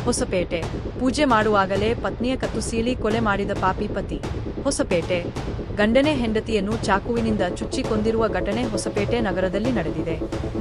ಹೊಸಪೇಟೆ ಪೂಜೆ ಮಾಡುವಾಗಲೇ ಪತ್ನಿಯ ಕತ್ತು ಸೀಳಿ ಕೊಲೆ ಮಾಡಿದ ಪಾಪಿ ಪತಿ. ಹೊಸಪೇಟೆ ಗಂಡನೇ ಹೆಂಡತಿಯನ್ನು ಚಾಕುವಿನಿಂದ ಚುಚ್ಚಿ ಕೊಂದಿರುವ ಘಟನೆ ಹೊಸಪೇಟೆ ನಗರದಲ್ಲಿ ನಡೆದಿದೆ.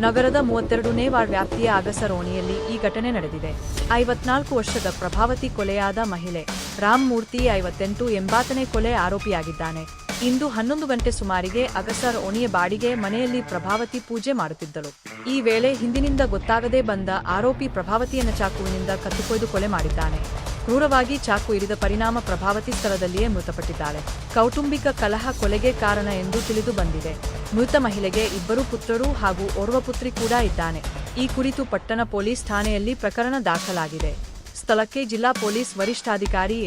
ನಗರದ 32ನೇ ವಾರ್ಡ್ ವ್ಯಾಪ್ತಿಯ ಅಗಸರ್ ಓಣಿಯಲ್ಲಿ ಈ ಘಟನೆ ನಡೆದಿದೆ. 54 ವರ್ಷದ ಪ್ರಭಾವತಿ ಕೊಲೆಯಾದ ಮಹಿಳೆ ರಾಮಮೂರ್ತಿ 58 ಎಂಬಾತನೇ ಕೊಲೆ ಆರೋಪಿಯಾಗಿದ್ದಾನೆ. ಇಂದು 11 ಗಂಟೆ ಸುಮಾರಿಗೆ ಅಗಸರ್ ಓಣಿಯ ಬಾಡಿಗೆ ಮನೆಯಲ್ಲಿ ಪ್ರಭಾವತಿ ಪೂಜೆ ಮಾಡುತ್ತಿದ್ದಳು. ಈ ವೇಳೆ ಹಿಂದಿನಿಂದ ಗೊತ್ತಾಗದೆ ಬಂದ ಆರೋಪಿ ಪ್ರಭಾವತಿಯನ್ನು ಚಾಕುವಿನಿಂದ ಕತ್ತುಕೊಯ್ದು ಕೊಲೆ ಮಾಡಿದ್ದಾನೆ. ಕ್ರೂರವಾಗಿ ಚಾಕು ಇರಿದ ಪರಿಣಾಮ ಪ್ರಭಾವತಿ ಸ್ಥಳದಲ್ಲಿಯೇ ಮೃತಪಟ್ಟಿದ್ದಾಳೆ. ಕೌಟುಂಬಿಕ ಕಲಹ ಕೊಲೆಗೆ ಕಾರಣ ಎಂದು ತಿಳಿದು ಬಂದಿದೆ. ಮೃತ ಮಹಿಳೆಗೆ 2 ಪುತ್ರರು ಹಾಗೂ ಓರ್ವ ಪುತ್ರಿ ಕೂಡ ಇದ್ದಾನೆ. ಈ ಕುರಿತು ಪಟ್ಟಣ ಪೊಲೀಸ್ ಠಾಣೆಯಲ್ಲಿ ಪ್ರಕರಣ ದಾಖಲಾಗಿದೆ. ಸ್ಥಳಕ್ಕೆ ಜಿಲ್ಲಾ ಪೊಲೀಸ್ ವರಿಷ್ಠಾಧಿಕಾರಿ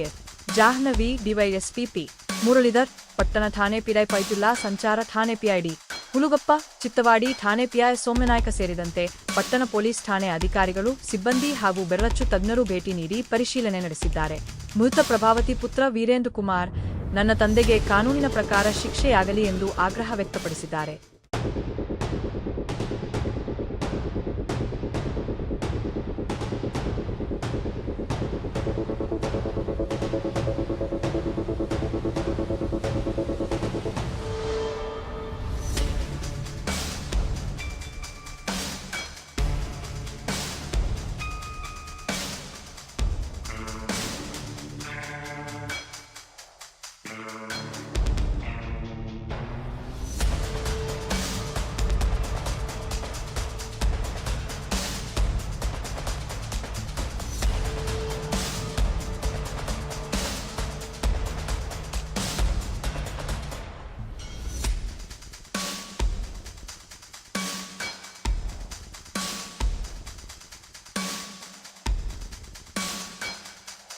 ಜಾಹ್ನವಿ, ಡಿವೈಎಸ್ಪಿ ಪಿ. ಮುರಳೀಧರ್, ಪಟ್ಟಣ ಠಾಣೆ ಪಿಐ ಫೈಜುಲ್ಲಾ, ಸಂಚಾರ ಠಾಣೆ ಪಿಐಡಿ ಹುಲುಗಪ್ಪ, ಚಿತ್ತವಾಡಿ ಠಾಣೆ ಪಿಐ ಸೋಮನಾಯಕ ಸೇರಿದಂತೆ ಪಟ್ಟಣ ಪೊಲೀಸ್ ಠಾಣೆ ಅಧಿಕಾರಿಗಳು, ಸಿಬ್ಬಂದಿ ಹಾಗೂ ಬೆರಳಚ್ಚು ತಜ್ಞರು ಭೇಟಿ ನೀಡಿ ಪರಿಶೀಲನೆ ನಡೆಸಿದ್ದಾರೆ. ಮೃತ ಪ್ರಭಾವತಿ ಪುತ್ರ ವೀರೇಂದ್ರ ಕುಮಾರ್, ನನ್ನ ತಂದೆಗೆ ಕಾನೂನಿನ ಪ್ರಕಾರ ಶಿಕ್ಷೆಯಾಗಲಿ ಎಂದು ಆಗ್ರಹ ವ್ಯಕ್ತಪಡಿಸಿದ್ದಾರೆ.